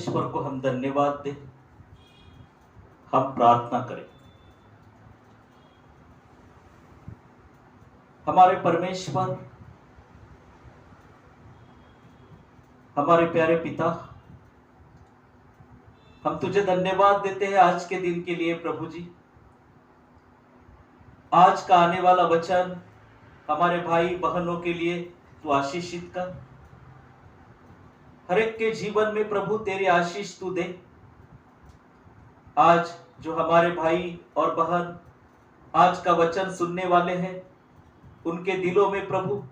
परमेश्वर को हम धन्यवाद दें। हम प्रार्थना करें। हमारे परमेश्वर, हमारे प्यारे पिता, हम तुझे धन्यवाद देते हैं आज के दिन के लिए प्रभु जी। आज का आने वाला वचन हमारे भाई बहनों के लिए तू आशीषित कर। हर एक के जीवन में प्रभु तेरी आशीष तू दे। आज जो हमारे भाई और बहन आज का वचन सुनने वाले हैं, उनके दिलों में प्रभु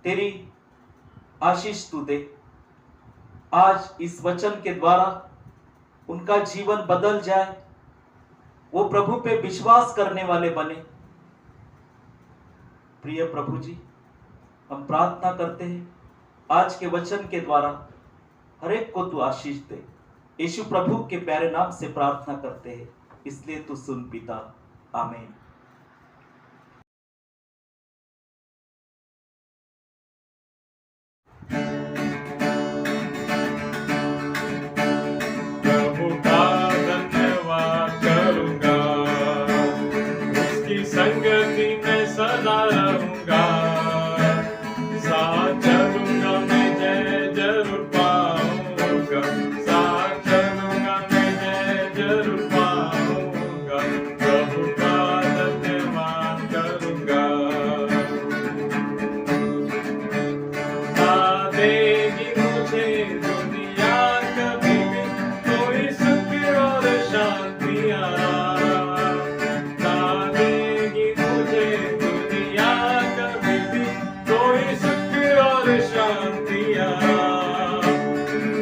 तेरी आशीष तू दे। आज इस वचन के द्वारा उनका जीवन बदल जाए, वो प्रभु पे विश्वास करने वाले बने। प्रिय प्रभु जी, हम प्रार्थना करते हैं आज के वचन के द्वारा हर एक को तू आशीष दे। यीशु प्रभु के प्यारे नाम से प्रार्थना करते हैं, इसलिए तू सुन पिता। आमीन। प्रभु का धन्यवाद करूंगा, उसकी संगति में सदा रहूंगा। साथ चलूंगा मैं जय जरूर पाऊंगा, साथ चलूंगा मैं जय जरूर पाऊंगा। प्रभु का धन्यवाद करूंगा। ना देगी मुझे दुनिया कभी भी कोई सुख और शांतियाँ, ना देगी मुझे दुनिया कभी भी कोई सुख और शांतियाँ।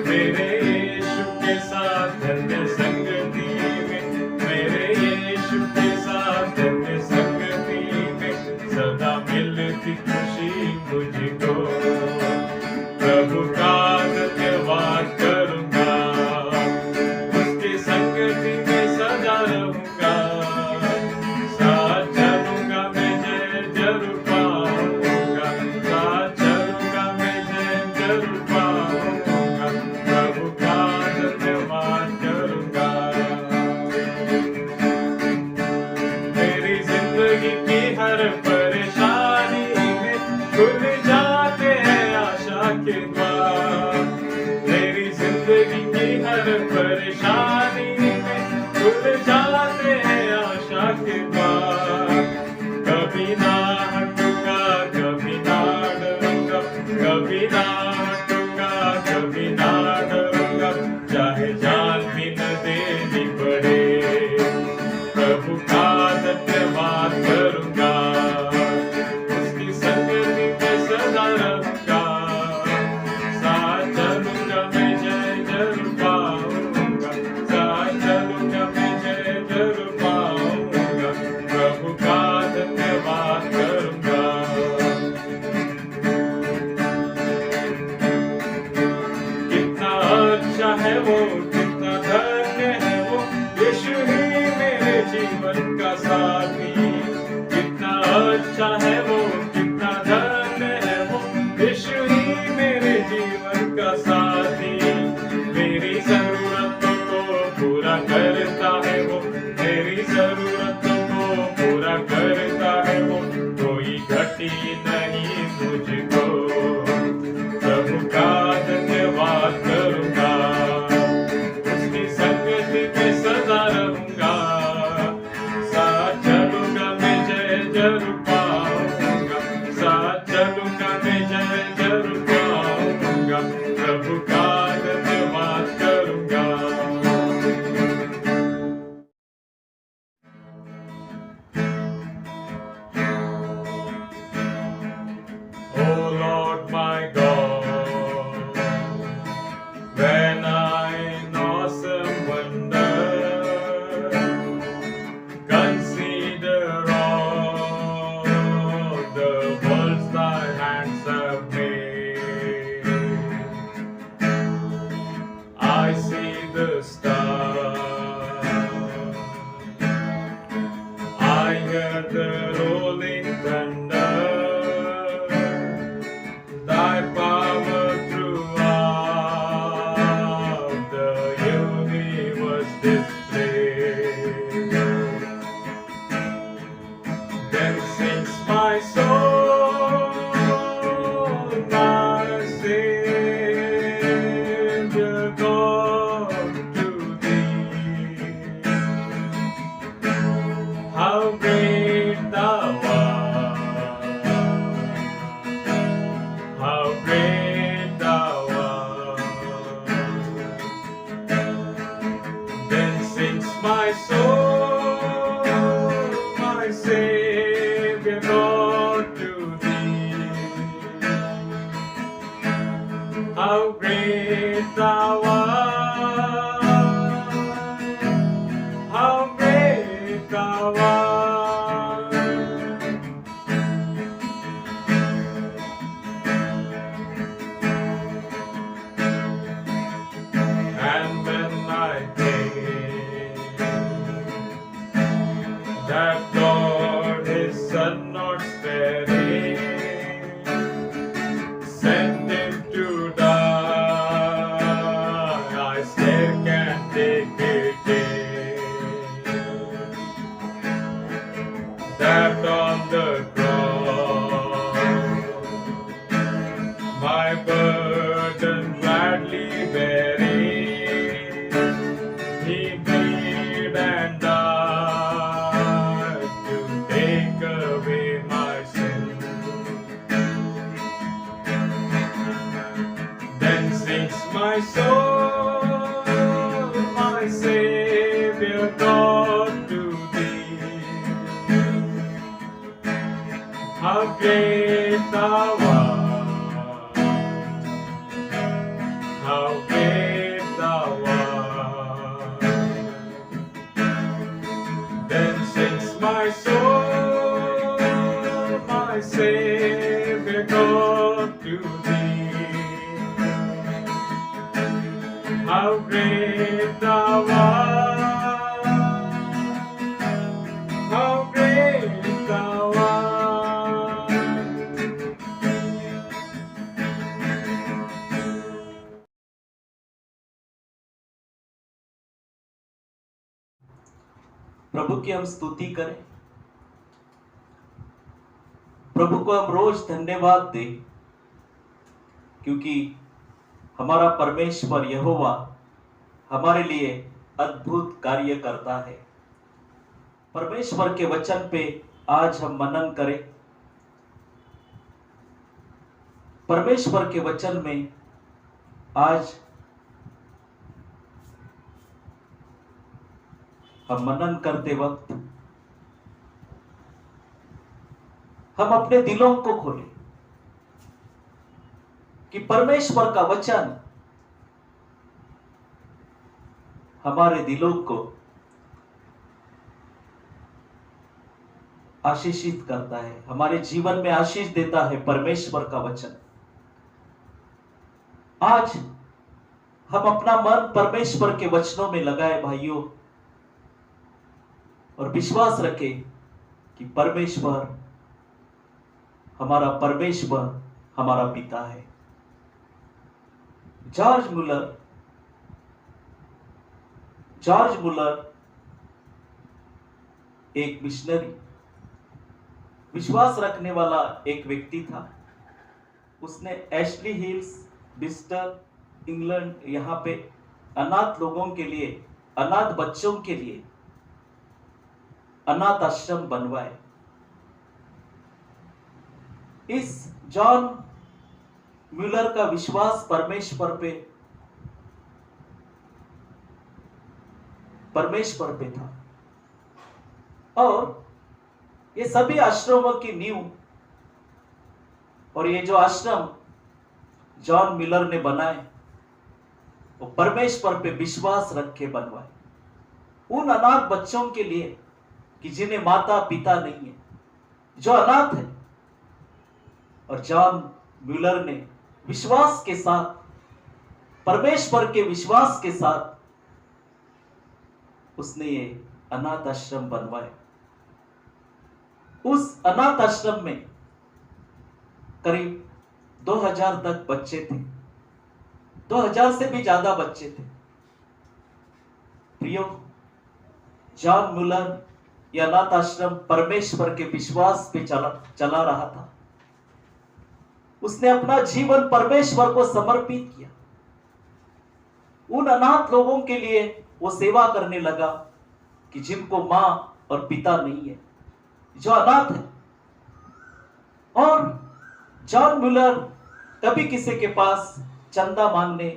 मेरे यीशु के साथ धन्य संगति में, मेरे यीशु के साथ धन्य संगति में सदा मिलती खुशी मुझको। प्रभु का धन्यवाद करूंगा, उसकी संगति में सदा रहूंगा। साथ चलूंगा मैं जय जरूर पाऊंगा, साथ चलूंगा मैं जय जरूर पाऊंगा। प्रभु का धन्यवाद करूंगा। मेरी जिंदगी की हर परेशानी में खुल जाते हैं आशा के द्वार। मेरी जिंदगी की हर परेशानी में खुल जाते हैं आशा के द्वार। कभी ना हटूंगा, कभी ना डरूंगा, कभी ना हटूंगा, कभी ना डरूंगा, चाहे जान भी न देनी पड़े। प्रभु का धन्यवाद करूंगा, उसकी संगति में सदा रहूंगा। साथ चलूंगा मैं जय जरूर पाऊंगा, साथ चलूंगा मैं जय जरूर पाऊंगा। प्रभु का धन्यवाद करूंगा। कितना अच्छा है वो, कितना धन्य है वो, यीशु ही मेरे जीवन का साथी। कितना अच्छा है वो, कितना धन्य है वो, यीशु ही मेरे जीवन का साथी। मेरी जरूरतों को पूरा करता है वो, मेरी जरूरतों को पूरा करता है वो, कोई घटी नहीं मुझको। प्रभु का धन्यवाद करूंगा, उसकी संगति में सदा रहूंगा। साथ चलूंगा मैं जय जरूर पाऊंगा, साथ चलूंगा मैं जय जरूर पाऊंगा। प्रभु का धन्यवाद करूंगा। Oh Lord my God, when I in awesome wonder consider all Then sings my soul, my Savior God, to thee. How great thou art, how great thou art. Then sings my soul, my Savior God, to thee. How great thou art, how great thou art. And when I think that God His Son not sparing, sent Him to die, I still can't take it in. That on the cross, my burden gladly bearing, He bled and died to take away my sin. Then sings my soul, my Savior God, to thee. How great thou art, how great thou art. Then sings my soul, my Savior God, to thee. How great thou art, how great thou art. प्रभु की हम स्तुति करें, प्रभु को हम रोज धन्यवाद दें, क्योंकि हमारा परमेश्वर यहोवा हमारे लिए अद्भुत कार्य करता है। परमेश्वर के वचन पे आज हम मनन करें। परमेश्वर के वचन में आज हम मनन करते वक्त हम अपने दिलों को खोलें कि परमेश्वर का वचन हमारे दिलों को आशीषित करता है, हमारे जीवन में आशीष देता है। परमेश्वर का वचन आज हम अपना मन परमेश्वर के वचनों में लगाए भाइयों, और विश्वास रखें कि परमेश्वर हमारा पिता है। जॉर्ज मुलर एक मिशनरी, विश्वास रखने वाला एक व्यक्ति था। उसने एशली हिल्स, बिस्टर, इंग्लैंड, यहाँ पे अनाथ लोगों के लिए, अनाथ बच्चों के लिए अनाथ आश्रम बनवाए। इस जॉन म्यूलर का विश्वास परमेश्वर पे था, और ये सभी आश्रमों की नींव, और ये जो आश्रम जॉन म्यूलर ने बनाए वो परमेश्वर पे विश्वास रख के बनवाए, उन अनाथ बच्चों के लिए कि जिन्हें माता पिता नहीं है, जो अनाथ है। और जॉन म्यूलर ने विश्वास के साथ, परमेश्वर के विश्वास के साथ उसने ये अनाथ आश्रम बनवाए। उस अनाथ आश्रम में करीब 2000 तक बच्चे थे, 2000 से भी ज्यादा बच्चे थे। प्रियो, जॉन म्यूलर यह अनाथ आश्रम परमेश्वर के विश्वास पे चला रहा था। उसने अपना जीवन परमेश्वर को समर्पित किया। उन अनाथ लोगों के लिए वो सेवा करने लगा कि जिनको मां और पिता नहीं है, जो अनाथ है। और जॉन म्यूलर कभी किसी के पास चंदा मांगने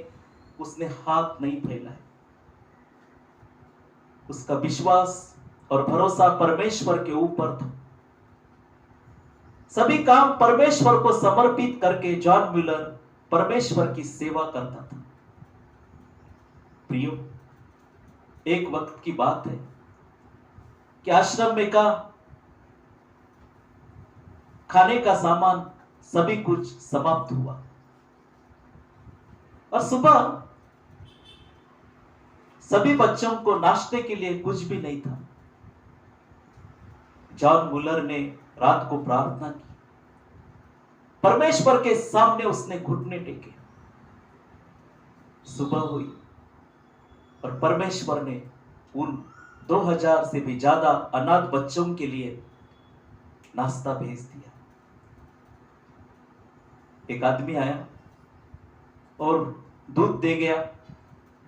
उसने हाथ नहीं फैलाया। उसका विश्वास और भरोसा परमेश्वर के ऊपर था। सभी काम परमेश्वर को समर्पित करके जॉन म्यूलर परमेश्वर की सेवा करता था। प्रियो, एक वक्त की बात है कि आश्रम में का खाने का सामान सभी कुछ समाप्त हुआ और सुबह सभी बच्चों को नाश्ते के लिए कुछ भी नहीं था। जॉन म्यूलर ने रात को प्रार्थना की, परमेश्वर के सामने उसने घुटने टेके। सुबह हुई और परमेश्वर ने उन 2000 से भी ज्यादा अनाथ बच्चों के लिए नाश्ता भेज दिया। एक आदमी आया और दूध दे गया,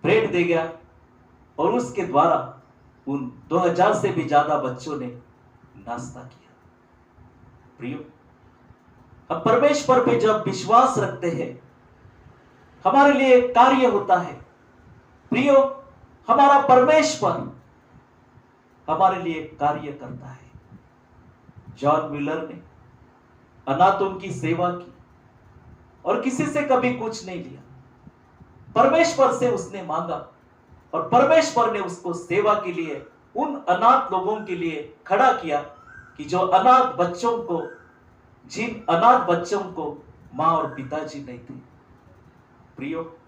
ब्रेड दे गया और उसके द्वारा उन 2000 से भी ज्यादा बच्चों ने नाश्ता किया। प्रियो, अब परमेश्वर पे जब विश्वास रखते हैं, हमारे लिए कार्य होता है। प्रियो, हमारा परमेश्वर हमारे लिए कार्य करता है। जॉन म्यूलर ने अनाथों की सेवा की और किसी से कभी कुछ नहीं लिया। परमेश्वर से उसने मांगा और परमेश्वर ने उसको सेवा के लिए उन अनाथ लोगों के लिए खड़ा किया कि जो अनाथ बच्चों को, जिन अनाथ बच्चों को मां और पिताजी नहीं थे। प्रियो,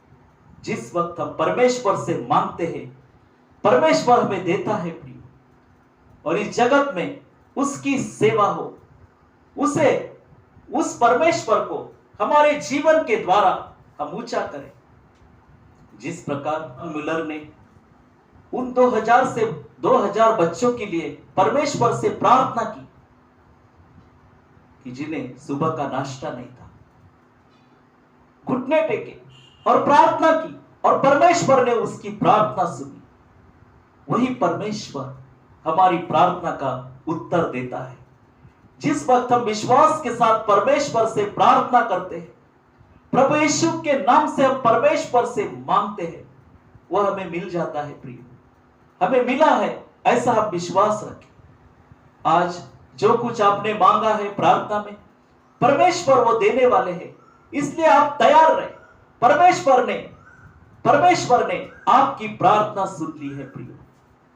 जिस वक्त हम परमेश्वर से मांगते हैं, परमेश्वर हमें देता है। प्रियो, और इस जगत में उसकी सेवा हो, उस परमेश्वर को हमारे जीवन के द्वारा हम ऊंचा करें। जिस प्रकार म्यूलर ने उन 2000 बच्चों के लिए परमेश्वर से प्रार्थना की कि जिन्हें सुबह का नाश्ता नहीं था, घुटने टेके और प्रार्थना की और परमेश्वर ने उसकी प्रार्थना सुनी। वही परमेश्वर हमारी प्रार्थना का उत्तर देता है। जिस वक्त हम विश्वास के साथ परमेश्वर से प्रार्थना करते हैं, प्रभु यीशु के नाम से हम परमेश्वर से मांगते हैं, वह हमें मिल जाता है। प्रिय, हमें मिला है, ऐसा हम विश्वास रखें। आज जो कुछ आपने मांगा है प्रार्थना में, परमेश्वर वो देने वाले हैं, इसलिए आप तैयार रहे। परमेश्वर ने आपकी प्रार्थना सुन ली है। प्रिय,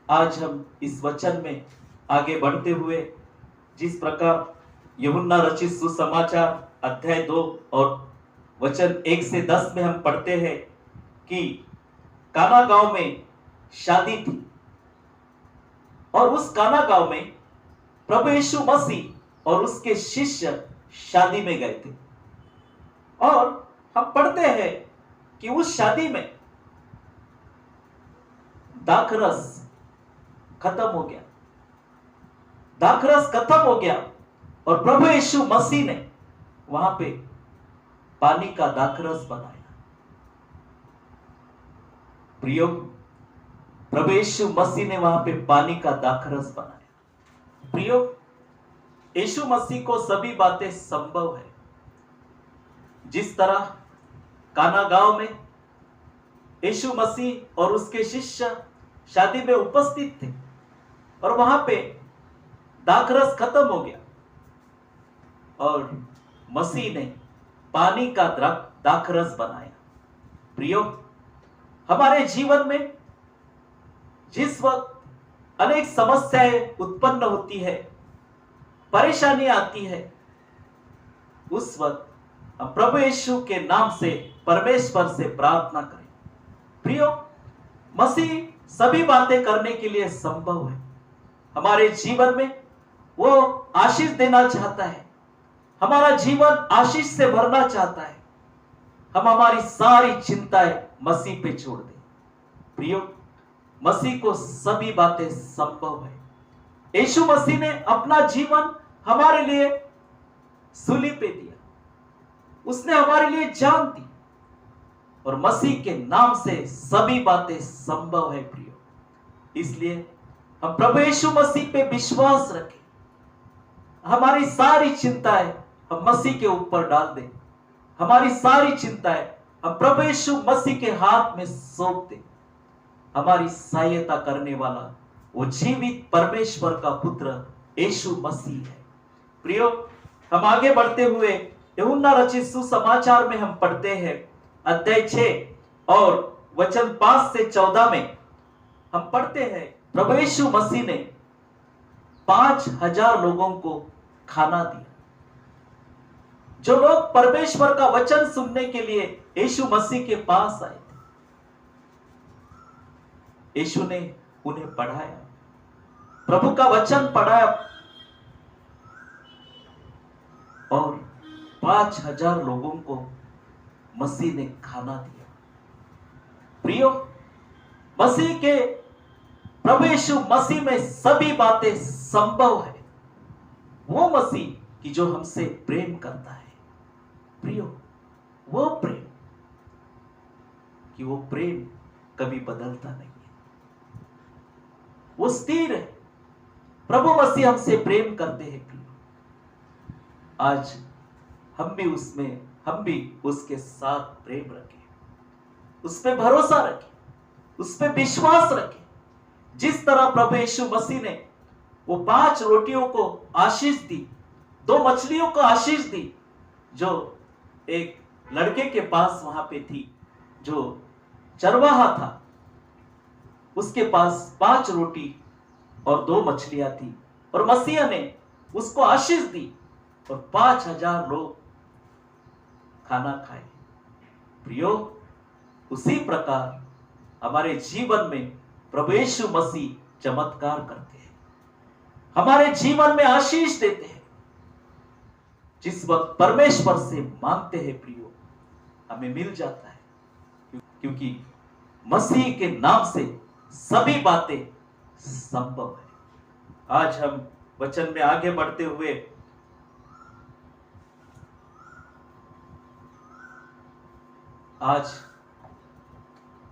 आज हम इस वचन में आगे बढ़ते हुए जिस प्रकार यूहन्ना रचित सुसमाचार अध्याय 2 और वचन 1 से 10 में हम पढ़ते हैं कि काना गांव में शादी थी और उस काना गांव में प्रभु यीशु मसीह और उसके शिष्य शादी में गए थे। और हम पढ़ते हैं कि उस शादी में दाखरस खत्म हो गया। दाखरस खत्म हो गया और प्रभु यीशु मसीह ने वहां पे पानी का दाखरस बनाया। प्रियो, प्रभु यीशु मसीह ने वहां पे पानी का दाखरस बनाया। प्रियो, यीशु मसीह को सभी बातें संभव है। जिस तरह काना गांव में यीशु मसीह और उसके शिष्य शादी में उपस्थित थे और वहां पे दाखरस खत्म हो गया और मसीह ने पानी का दाखरस बनाया। प्रियो, हमारे जीवन में जिस वक्त अनेक समस्याएं उत्पन्न होती है, परेशानी आती है, उस वक्त हम प्रभु यीशु के नाम से परमेश्वर से प्रार्थना करें। प्रियो, मसीह सभी बातें करने के लिए संभव है। हमारे जीवन में वो आशीष देना चाहता है, हमारा जीवन आशीष से भरना चाहता है। हम हमारी सारी चिंताएं मसीह पे छोड़ दें। प्रियो, मसीह को सभी बातें संभव है। यीशु मसीह ने अपना जीवन हमारे लिए सूली पे दिया, उसने हमारे लिए जान दी, और मसीह के नाम से सभी बातें संभव है प्रियो। इसलिए हम प्रभु यीशु मसीह पे विश्वास रखें, हमारी सारी चिंताएं हम मसीह के ऊपर डाल दें, हमारी सारी चिंताएं हम प्रभु यीशु मसीह के हाथ में सौंप दें। हमारी सहायता करने वाला वो जीवित परमेश्वर का पुत्र यीशु मसीह है। प्रियो, हम आगे बढ़ते हुए यूहन्ना रचित सुसमाचार में हम पढ़ते हैं अध्याय 6 और वचन 5 से 14 में हम पढ़ते हैं, प्रभु यीशु मसीह ने 5000 लोगों को खाना दिया। जो लोग परमेश्वर का वचन सुनने के लिए यीशु मसीह के पास आए थे, यीशु ने उन्हें पढ़ाया, प्रभु का वचन पढ़ाया और 5000 लोगों को मसीह ने खाना दिया। प्रियो, मसीह के प्रभु यीशु मसीह में सभी बातें संभव है। वो मसीह कि जो हमसे प्रेम करता है प्रियो, वो प्रेम कि वो प्रेम कभी बदलता नहीं है, वो स्थिर है। प्रभु मसीह हमसे प्रेम करते हैं प्रियो। आज हम भी उसके साथ प्रेम रखें, उस पर भरोसा रखें, उस पर विश्वास रखें। जिस तरह प्रभु यीशु मसीह ने वो 5 रोटियों को आशीष दी, 2 मछलियों को आशीष दी, जो एक लड़के के पास वहां पे थी, जो चरवाहा था, उसके पास 5 रोटी और 2 मछलियां थी, और मसीह ने उसको आशीष दी और 5000 लोग खाना खाए। प्रियो, उसी प्रकार हमारे जीवन में प्रभु यीशु मसीह चमत्कार करते हैं, हमारे जीवन में आशीष देते हैं। जिस वक्त परमेश्वर से मांगते हैं प्रियो, हमें मिल जाता है, क्योंकि मसीह के नाम से सभी बातें संभव है। आज हम वचन में आगे बढ़ते हुए आज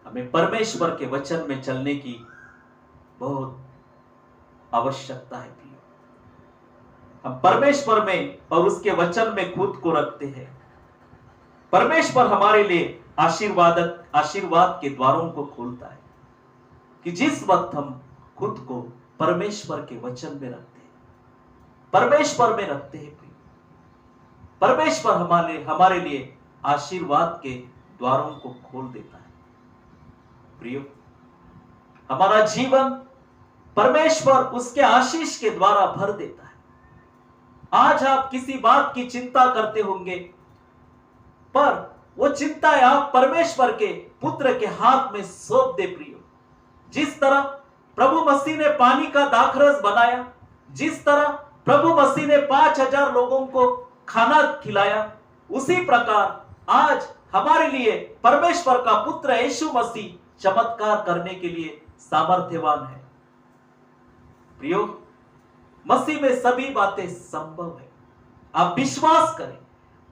हमें परमेश्वर के वचन में चलने की बहुत आवश्यकता है प्रियो। हम परमेश्वर में और उसके वचन में खुद को रखते हैं। परमेश्वर हमारे लिए आशीर्वाद के द्वारों को खोलता है कि जिस वक्त हम खुद को परमेश्वर के वचन में रखते हैं, परमेश्वर में रखते हैं प्रियो, परमेश्वर हमारे लिए आशीर्वाद के द्वारों को खोल देता है। प्रियो, हमारा जीवन परमेश्वर उसके आशीष के द्वारा भर देता है। आज आप किसी बात की चिंता करते होंगे, पर वो चिंताएं आप परमेश्वर के पुत्र के हाथ में सौंप दे प्रियो। जिस तरह प्रभु मसीह ने पानी का दाखरस बनाया, जिस तरह प्रभु मसीह ने 5000 लोगों को खाना खिलाया, उसी प्रकार आज हमारे लिए परमेश्वर का पुत्र यीशु मसीह चमत्कार करने के लिए सामर्थ्यवान है। प्रियो, मसीह में सभी बातें संभव है। आप विश्वास करें,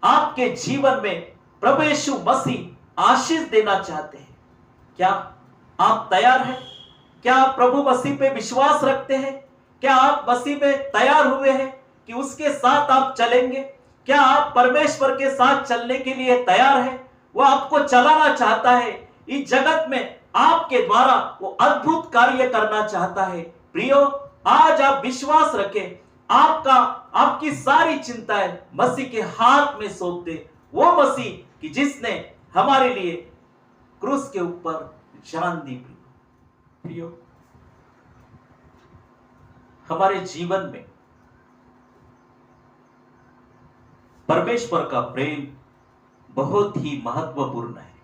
आपके जीवन में प्रभु यीशु मसीह आशीष देना चाहते हैं। क्या आप तैयार हैं? क्या आप प्रभु मसीह पे विश्वास रखते हैं? क्या आप मसीह में तैयार हुए हैं कि उसके साथ आप चलेंगे? क्या आप परमेश्वर के साथ चलने के लिए तैयार हैं? वो आपको चलाना चाहता है, इस जगत में आपके द्वारा वो अद्भुत कार्य करना चाहता है। प्रियो, आज आप विश्वास रखें, आपकी सारी चिंताएं मसीह के हाथ में सौंप दे। वो मसीह कि जिसने हमारे लिए क्रूस के ऊपर जान दी। प्रियो, हमारे जीवन में परमेश्वर का प्रेम बहुत ही महत्वपूर्ण है।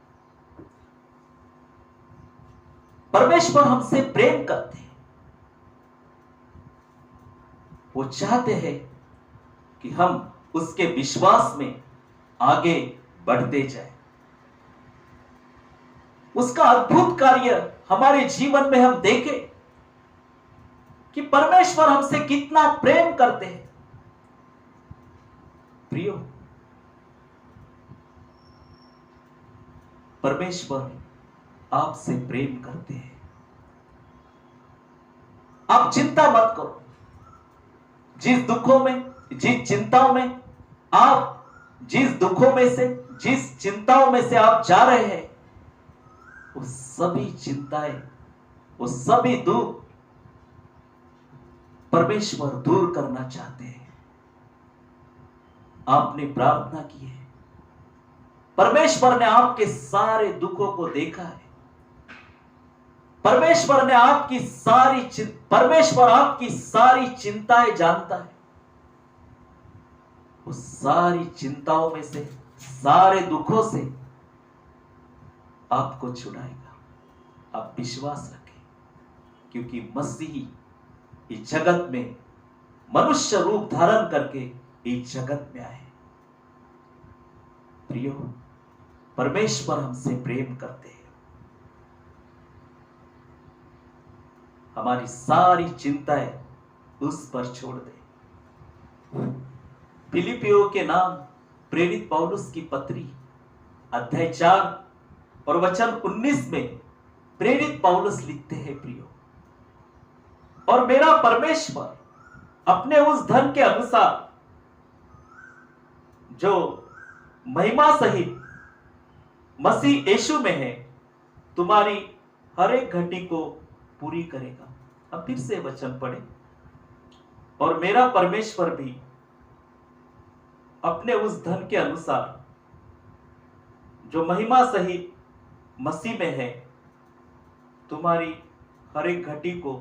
परमेश्वर हमसे प्रेम करते हैं, वो चाहते हैं कि हम उसके विश्वास में आगे बढ़ते जाएं। उसका अद्भुत कार्य हमारे जीवन में हम देखें, कि परमेश्वर हमसे कितना प्रेम करते हैं। प्रियो, परमेश्वर आपसे प्रेम करते हैं। आप चिंता मत करो। जिस दुखों में, जिस चिंताओं में आप, जिस दुखों में से, जिस चिंताओं में से आप जा रहे हैं, वो सभी चिंताएं, वो सभी दुख परमेश्वर दूर करना चाहते हैं। आपने प्रार्थना की है, परमेश्वर ने आपके सारे दुखों को देखा है। परमेश्वर आपकी सारी चिंताएं जानता है। उस सारी चिंताओं में से, सारे दुखों से आपको छुड़ाएगा। आप विश्वास रखें, क्योंकि मसीही इस जगत में मनुष्य रूप धारण करके इस जगत में आए। प्रियो, परमेश्वर हमसे प्रेम करते हैं। हमारी सारी चिंताएं उस पर छोड़ दे। फिलिपियों के नाम प्रेरित पौलुस की पत्री अध्याय 4 और वचन 19 में प्रेरित पौलुस लिखते हैं, प्रियो, और मेरा परमेश्वर अपने उस धन के अनुसार जो महिमा सहित मसीह यीशु में है, तुम्हारी हर एक घटी को पूरी करेगा। अब फिर से वचन पढ़े, और मेरा परमेश्वर भी अपने उस धन के अनुसार जो महिमा सहित मसीह में है, तुम्हारी हर एक घटी को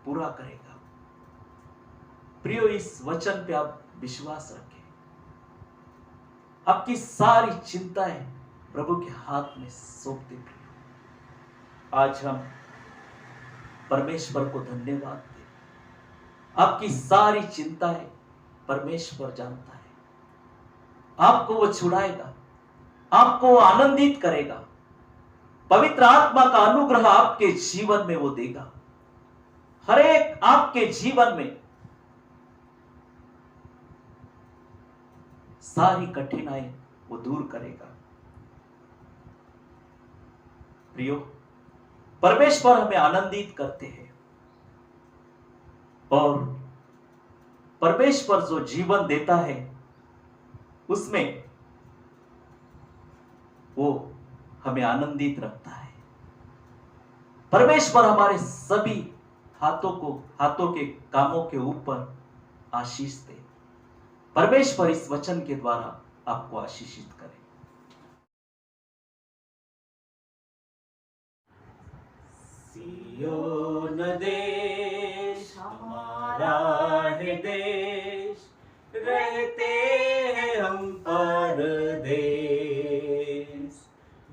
पूरा करेगा। प्रियो, इस वचन पे आप विश्वास रखें। आपकी सारी चिंताएं प्रभु के हाथ में सौंप दे। प्रियो, आज हम परमेश्वर को धन्यवाद दें। आपकी सारी चिंताएं परमेश्वर जानता है। आपको वो छुड़ाएगा, आपको वो आनंदित करेगा। पवित्र आत्मा का अनुग्रह आपके जीवन में वो देगा। हर एक आपके जीवन में सारी कठिनाई वो दूर करेगा। प्रियो, परमेश्वर हमें आनंदित करते हैं, और परमेश्वर जो जीवन देता है उसमें वो हमें आनंदित रखता है। परमेश्वर हमारे सभी हाथों के कामों के ऊपर आशीष दे। परमेश्वर इस वचन के द्वारा आपको आशीषित करे। सियोन देश हमारा है देश, रहते हैं हम परदेश,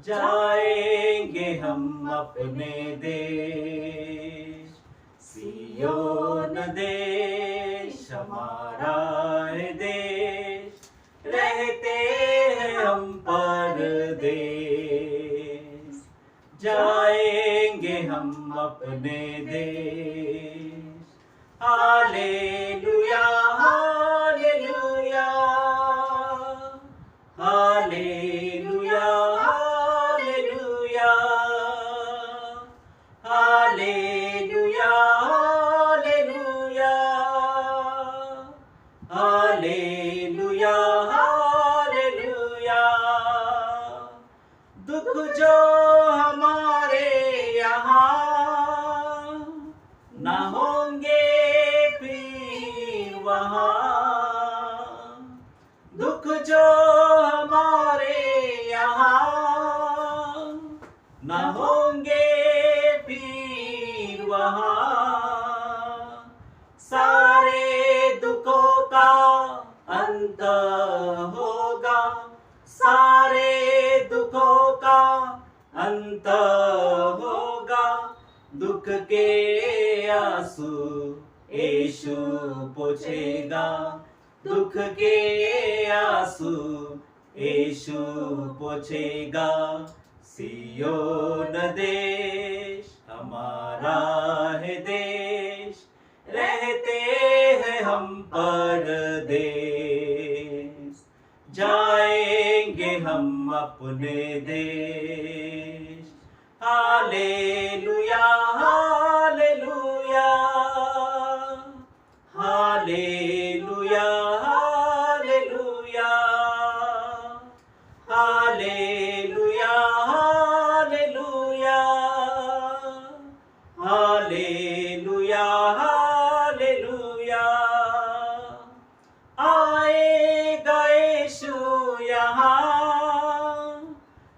जाएंगे हम अपने देश। सियोन देश हमारा है देश, रहते हैं हम परदेश, जाएंगे हम अपने देश। Hallelujah hallelujah hallelujah hallelujah hallelujah hallelujah hallelujah hallelujah. दुख जो हमारे यहाँ ना होंगे फिर वहाँ, दुख जो हमारे यहाँ ना होंगे फिर वहाँ। सारे दुखों का अंत होगा, सारे दुखों का अंत होगा। दुख के आंसू यीशु पोंछेगा, दुख के आंसू यीशु पोंछेगा। सियोन देश हमारा है देश, परदेश, जाएंगे हम अपने देश। Hallelujah hallelujah hallelujah hallelujah hallelujah hallelujah hallelujah hallelujah. आएगा यीशु यहाँ,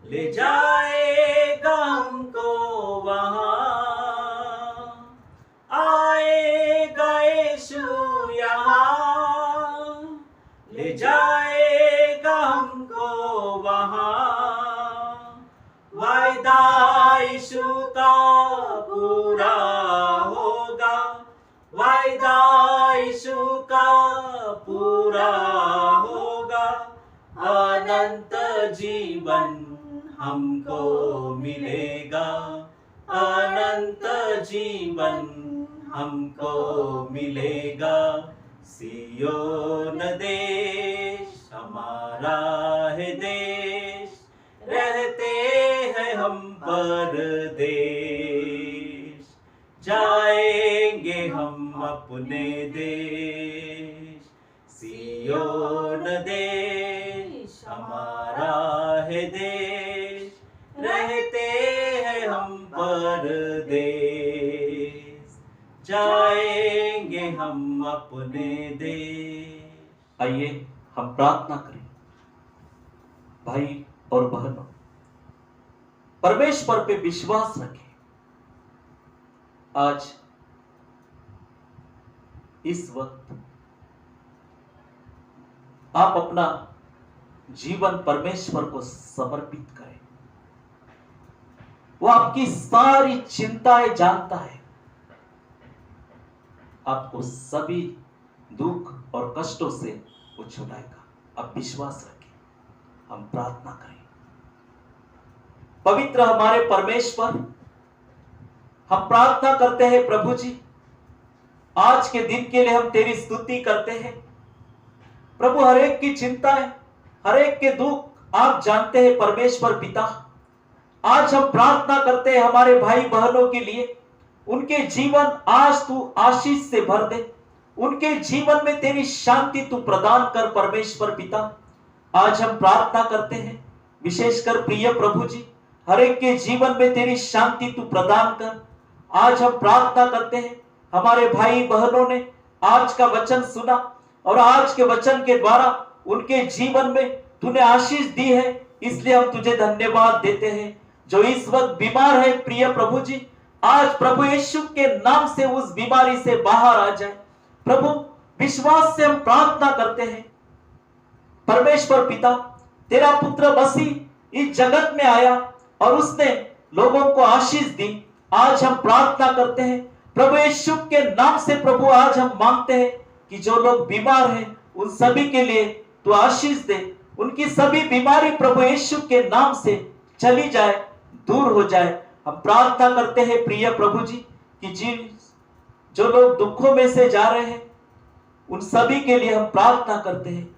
ले जाएगा हमको वहाँ। आएगा यीशु यहाँ, ले जाएगा हमको वहाँ। वायदा यीशु का पूरा होगा, वायदा यीशु का पूरा होगा। अनंत जीवन हमको मिलेगा, अनंत जीवन हमको मिलेगा। सियोन देश हमारा है देश, रहते हैं हम परदेश। जाएंगे हम अपने देश। सियोन देश हमारा है देश, रहते हैं हम परदेश। जाएंगे हम अपने देश। आइए हम प्रार्थना करें। भाई और बहनों, परमेश्वर पे विश्वास रखें। आज इस वक्त आप अपना जीवन परमेश्वर को समर्पित करें। वो आपकी सारी चिंताएं जानता है, आपको सभी दुख और कष्टों से वो छुड़ाएगा। आप विश्वास रखें। हम प्रार्थना करें। पवित्र हमारे परमेश्वर, हम प्रार्थना करते हैं प्रभु जी, आज के दिन के लिए हम तेरी स्तुति करते हैं। प्रभु, हर एक की चिंताएं, हर एक के दुख आप जानते हैं परमेश्वर पिता। आज हम प्रार्थना करते हैं हमारे भाई बहनों के लिए, उनके जीवन आज तू आशीष से भर दे। उनके जीवन में तेरी शांति तू प्रदान कर परमेश्वर पिता। आज हम प्रार्थना करते हैं विशेषकर प्रिय प्रभु जी, हर एक के जीवन में तेरी शांति तू प्रदान कर। आज हम प्रार्थना करते हैं हमारे भाई बहनों ने आज का वचन सुना और आज के वचन के द्वारा उनके जीवन में तूने आशीष दी है, इसलिए हम तुझे धन्यवाद देते हैं। जो इस वक्त बीमार है प्रिय प्रभु जी, आज प्रभु यीशु के नाम से उस बीमारी से बाहर आ जाए। प्रभु, विश्वास से हम प्रार्थना करते हैं परमेश्वर पिता, तेरा पुत्र मसीह इस जगत में आया और उसने लोगों को आशीष दी। आज हम प्रार्थना करते हैं प्रभु यीशु के नाम से। प्रभु, आज हम मांगते हैं कि जो लोग बीमार हैं उन सभी के लिए तू आशीष दे। उनकी सभी बीमारी प्रभु यीशु के नाम से चली जाए, दूर हो जाए। हम प्रार्थना करते हैं प्रिय प्रभु जी कि जो लोग दुखों में से जा रहे हैं उन सभी के लिए हम प्रार्थना करते हैं,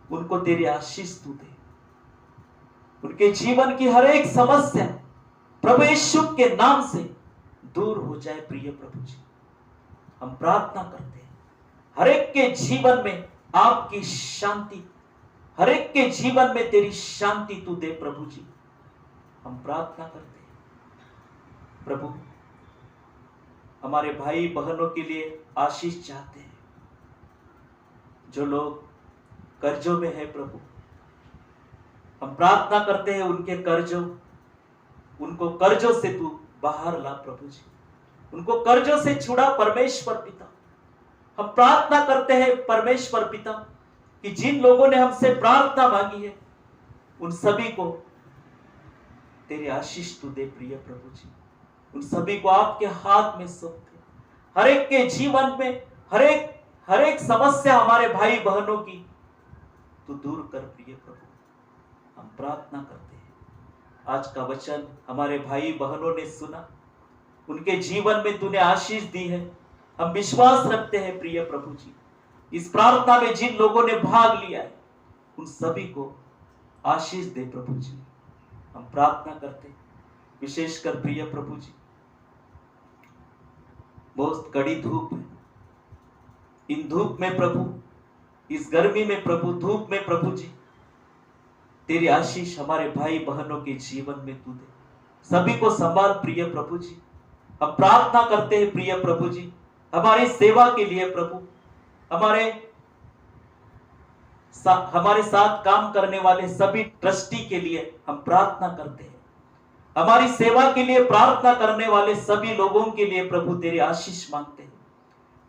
उनको तेरी आशीष तू दे। उनके जीवन की हर एक समस्या प्रभु यीशु के नाम से दूर हो जाए प्रिय प्रभु जी। हम प्रार्थना करते हैं हर एक के जीवन में आपकी शांति, हर एक के जीवन में तेरी शांति तू दे प्रभु जी। हम प्रार्थना करते हैं प्रभु, हमारे भाई बहनों के लिए आशीष चाहते हैं। जो लोग कर्जों में है प्रभु, हम प्रार्थना करते हैं उनको कर्जों से तू बाहर ला प्रभु जी। उनको कर्जों से छुड़ा परमेश्वर पिता। हम प्रार्थना करते हैं परमेश्वर पिता कि जिन लोगों ने हमसे प्रार्थना मांगी है उन सभी को तेरी आशीष तू दे प्रिय प्रभु जी। उन सभी को आपके हाथ में सौंप दे। हर एक के जीवन में हर एक समस्या हमारे भाई बहनों की तू दूर कर प्रिय प्रभु। हम प्रार्थना करते हैं आज का वचन हमारे भाई बहनों ने सुना, उनके जीवन में तूने आशीष दी है। हम विश्वास रखते हैं प्रिय प्रभु जी, इस प्रार्थना में जिन लोगों ने भाग लिया है उन सभी को आशीष दे प्रभु जी। हम प्रार्थना करते विशेषकर प्रिय प्रभु जी, बहुत कड़ी धूप है, इन धूप में प्रभु, इस गर्मी में प्रभु, धूप में प्रभु जी तेरी आशीष हमारे भाई बहनों के जीवन में तू दे, सभी को संभाल प्रिय प्रभु जी। हम प्रार्थना करते हैं प्रिय प्रभु जी हमारी सेवा के लिए प्रभु, हमारे साथ काम करने वाले सभी ट्रस्टी के लिए हम प्रार्थना करते हैं, हमारी सेवा के लिए प्रार्थना करने वाले सभी लोगों के लिए प्रभु तेरी आशीष मांगते हैं।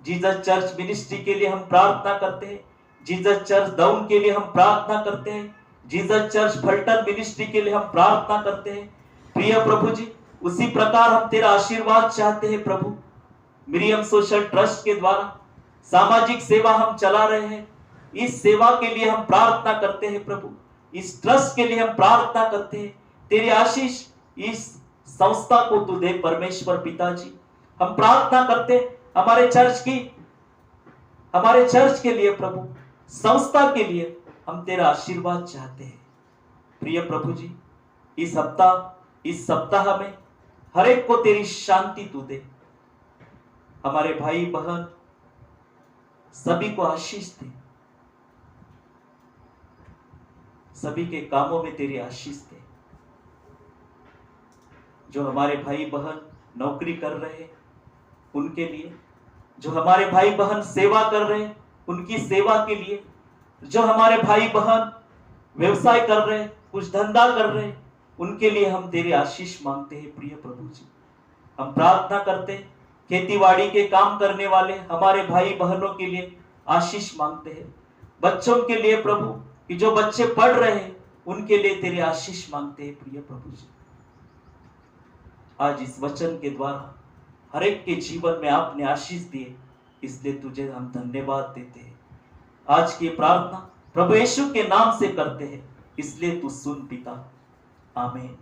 जीसस चर्च मिनिस्ट्री के लिए हम प्रार्थना करते हैं, जीसस चर्च डाउन के लिए हम प्रार्थना करते हैं, जीसस चर्च फल्टन मिनिस्ट्री के लिए हम प्रार्थना करते हैं प्रिय प्रभु जी। उसी प्रकार हम तेरा आशीर्वाद चाहते हैं प्रभु, मिरियम सोशल ट्रस्ट के द्वारा सामाजिक सेवा हम चला रहे हैं, इस सेवा के लिए हम प्रार्थना करते हैं प्रभु, इस ट्रस्ट के लिए हम प्रार्थना करते हैं, तेरी आशीष इस संस्था को तू दे परमेश्वर पिता जी। हम प्रार्थना करते हमारे चर्च के लिए प्रभु, संस्था के लिए हम तेरा आशीर्वाद चाहते हैं प्रिय प्रभु जी। इस सप्ताह में हर एक को तेरी शांति तू दे, हमारे भाई बहन सभी को आशीष दे, सभी के कामों में तेरी आशीष दे। जो हमारे भाई बहन नौकरी कर रहे हैं उनके लिए, जो हमारे भाई बहन सेवा कर रहे हैं उनकी सेवा के लिए, जो हमारे भाई बहन व्यवसाय कर रहे हैं, कुछ धंधा कर रहे हैं, उनके लिए हम तेरी आशीष मांगते हैं प्रिय प्रभु जी। हम प्रार्थना करते हैं खेतीबाड़ी के काम करने वाले हमारे भाई बहनों के लिए आशीष मांगते हैं, बच्चों के लिए प्रभु कि जो बच्चे पढ़ रहे हैं उनके लिए तेरी आशीष मांगते हैं प्रिय प्रभु जी। आज इस वचन के द्वारा हर एक के जीवन में आपने आशीष दिए, इसलिए तुझे हम धन्यवाद देते हैं। आज की प्रार्थना प्रभु यीशु के नाम से करते हैं, इसलिए तू सुन पिता, आमीन।